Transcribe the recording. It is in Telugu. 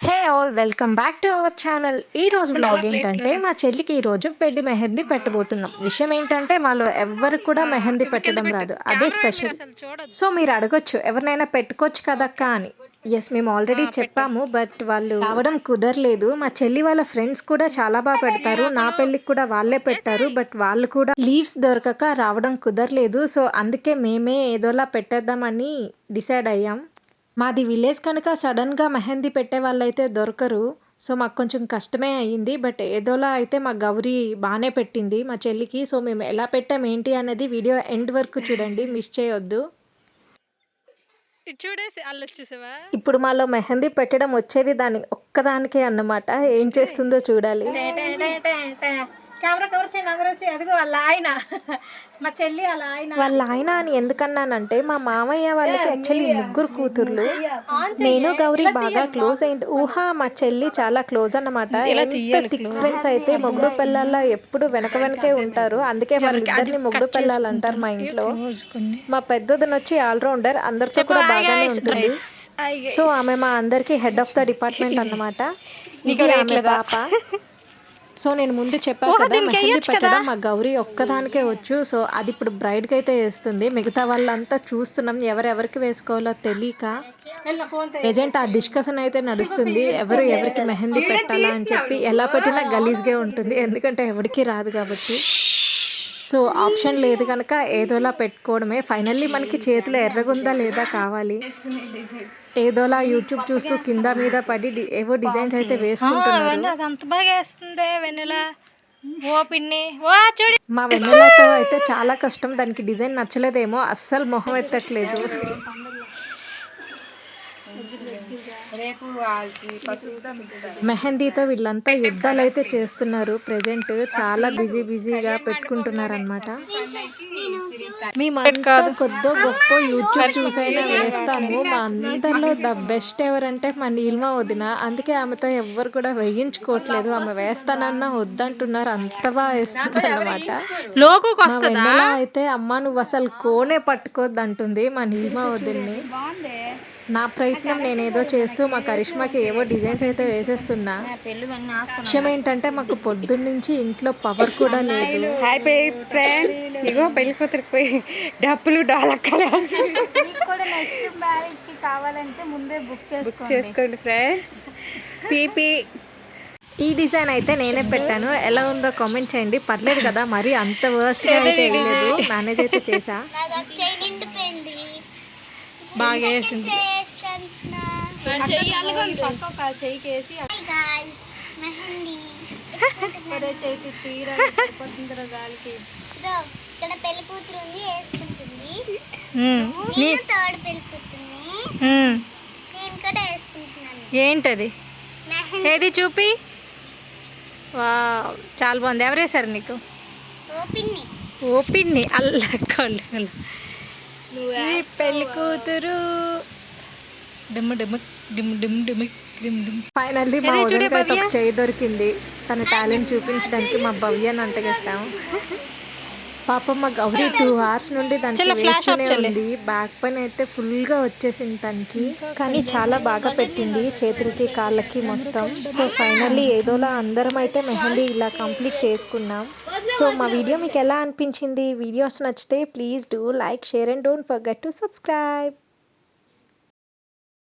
Hey all welcome back to our channel. ఈ రోజు బ్లాగ్ ఏంటంటే మా చెల్లికి ఈ రోజు పెళ్లి మెహందీ పెట్టబోతున్నాం. విషయం ఏంటంటే మాలో ఎవ్వరు కూడా మెహందీ పెట్టడం రాదు, అదే స్పెషల్. సో మీరు అడగొచ్చు ఎవరినైనా పెట్టుకోవచ్చు కదక్క అని. ఎస్, మేము ఆల్రెడీ చెప్పాము, బట్ వాళ్ళు రావడం కుదరలేదు. మా చెల్లి వాళ్ళ ఫ్రెండ్స్ కూడా చాలా బాగా పెడతారు, నా పెళ్ళికి కూడా వాళ్ళే పెట్టారు, బట్ వాళ్ళు కూడా లీవ్స్ దొరకక రావడం కుదరలేదు. సో అందుకే మేమే ఏదోలా పెట్టేద్దామని డిసైడ్ అయ్యాం. మాది విలేజ్ కనుక సడన్గా మెహందీ పెట్టే వాళ్ళైతే దొరకరు. సో మాకు కొంచెం కష్టమే అయ్యింది, బట్ ఏదోలా అయితే మా గౌరీ బాగానే పెట్టింది మా చెల్లికి. సో మేము ఎలా పెట్టాం ఏంటి అనేది వీడియో ఎండ్ వరకు చూడండి, మిస్ చేయొద్దు. చూడేసి అల్ల చూసావా, ఇప్పుడు మాలో మెహందీ పెట్టడం వచ్చేది దాని ఒక్కదానికే అన్నమాట. ఏం చేస్తుందో చూడాలి. కెమెరా కవర్ చేయండి, అందరూ వచ్చి. అదిగో వాళ్ళ ఆయన, మా చెల్లి వాళ్ళ ఆయన. వాళ్ళ ఆయన అని ఎందుకన్నానంటే మా మామయ్య వాళ్ళకి యాక్చువల్లీ ముగ్గురు కూతుర్లు. నేను గౌరీ బాగా క్లోజ్ అయింది. మా చెల్లి చాలా క్లోజ్ అన్నమాట. ఎంత థిక్ ఫ్రెండ్స్ అయితే మొగుడు పిల్లల ఎప్పుడు వెనక వెనకే ఉంటారు. అందుకే వాళ్ళిద్దరిని మొగుడు పిల్లలు అంటారు మా ఇంట్లో. మా పెద్దదిని వచ్చి ఆల్రౌండర్, అందరితో కూడా బాగానే ఉంటుంది. సో ఆమె మా అందరికి హెడ్ ఆఫ్ ద డిపార్ట్మెంట్ అన్నమాట. ఇది ఆమె పాప. సో నేను ముందు చెప్పాను కదా, మెహందీ పెట్టడం మా గౌరీ ఒక్కదానికే వచ్చు. సో అది ఇప్పుడు బ్రైడ్కి అయితే వేస్తుంది. మిగతా వాళ్ళంతా చూస్తున్నాం, ఎవరెవరికి వేసుకోవాలో తెలియక ప్రజెంట్ ఆ డిస్కషన్ అయితే నడుస్తుంది. ఎవరికి మెహందీ పెట్టాలా అని చెప్పి. ఎలా పెట్టినా గలీజ్గా ఉంటుంది, ఎందుకంటే ఎవరికి రాదు కాబట్టి. సో ఆప్షన్ లేదు కనుక ఏదోలా పెట్టుకోవడమే. ఫైనల్లీ మనకి చేతిలో ఎర్రగుందా లేదా కావాలి. ఏదోలా యూట్యూబ్ చూస్తూ కింద మీద పడి ఏవో డిజైన్స్ అయితే వేసుకుంటున్నారు. మా వెన్నెలతో అయితే చాలా కష్టం, దానికి డిజైన్ నచ్చలేదేమో, అస్సలు మొహం ఎత్తట్లేదు. మెహందీతో వీళ్ళంతా యుద్ధాలు అయితే చేస్తున్నారు. ప్రెజెంట్ చాలా బిజీగా పెట్టుకుంటున్నారు అనమాట. మేమంతా కొద్దో గొప్ప యూట్యూబ్ చూసైనా వేస్తాము. మా అందరిలో ద బెస్ట్ ఎవరంటే మా నీలిమ వదిన. అందుకే ఆమెతో ఎవ్వరు కూడా వేయించుకోవట్లేదు. ఆమె వేస్తానన్నా వద్దంటున్నారు, అంత బాగా వేస్తుంది అనమాట. వెన్నెల అయితే అమ్మ నువ్వు అసలు కోనే పట్టుకోద్దు అంటుంది మా నీలిమ వదిన్ని. నా ప్రయత్నం నేనేదో చేస్తూ మా కరిష్మాకి ఏవో డిజైన్స్ అయితే వేసేస్తున్నా. విషయం ఏంటంటే మాకు పొద్దున్నుంచి ఇంట్లో పవర్ కూడా లేదు. హాయ్ ఫ్రెండ్స్, ఇగో పెళ్లి కూతురికి పోయి డబ్బులు డాలక్కలు కావాలంటే ముందే బుక్ చేసుకోండి ఫ్రెండ్స్. పీపీ ఈ డిజైన్ అయితే నేనే పెట్టాను, ఎలా ఉందో కామెంట్ చేయండి. పర్లేదు కదా, మరి అంత వర్స్ట్గా అయితే లేదు, మేనేజ్ అయితే చేసా. బాగా వేసింది. ఏంటది, ఏది చూపి. వా చాలా బాగుంది. ఎవరు వేశారు నీకు? ఓపిన్ని అల్లకొల్లు. పెళ్లి కూతురు ఫైనల్లీ మా వదినకి అయితే ఒక చేయి దొరికింది. తన టాలెంట్ చూపించడానికి మా భవ్యాన్ని అంటగట్టాము. పాపం మా గౌరీ 2 hours నుండి దానికి వేస్తూనే ఉంది. బ్యాక్ పైన అయితే ఫుల్గా వచ్చేసింది తనకి, కానీ చాలా బాగా పెట్టింది చేతులకి కాళ్ళకి మొత్తం. సో ఫైనల్లీ ఏదోలా అందరం అయితే మెహందీ ఇలా కంప్లీట్ చేసుకున్నాం. సో మా వీడియో మీకు ఎలా అనిపించింది? వీడియోస్ నచ్చితే please do like, share and don't forget to subscribe.